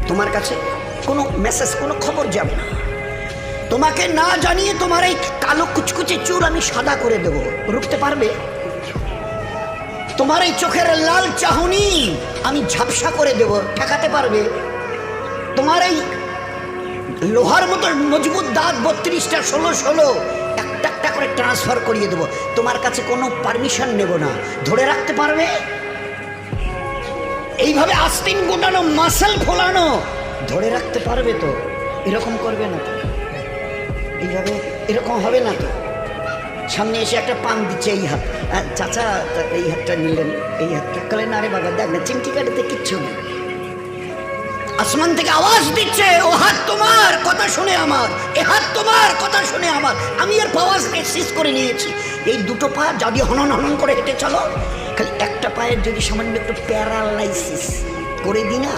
তোমার কাছে কোনো মেসেজ, কোনো খবর যাবে না। তোমাকে না জানিয়ে তোমার এই কালো কুচকুচে চুল আমি সাদা করে দেব, রুখতে পারবে? তোমার এই চোখের লাল চাহনি আমি ঝাপসা করে দেব, ঠেকাতে পারবে? তোমার এই লোহার মতো মজবুত দাঁত 32টা 16 একটা একটা করে ট্রান্সফার করিয়ে দেব। তোমার কাছে কোনো পারমিশন নেব না, ধরে রাখতে পারবে? এইভাবে আস্তিন গোটানো, মাসেল ফোলানো, ধরে রাখতে পারবে তো? এরকম করবে না তো? এইভাবে এরকম হবে না তো? সামনে এসে একটা পান দিচ্ছে, এই হাত, চাচা এই হাতটা নিলেন, এই হাতটা কলেন, আরে বাবা দেখ না চিমটি কাটাতে কিচ্ছু নেই। আসমান থেকে আওয়াজ দিচ্ছে, ও হাত তোমার কথা শুনে আমার, এ হাত তোমার কথা শুনে আমার। আমি এর পাওয়ার এক্সিস করে নিয়েছি। এই দুটো পা যদি হনন হনন করে হেঁটে চলো, খালি একটা পায়ের যদি সামান্য একটু প্যারালাইসিস করে দিই না,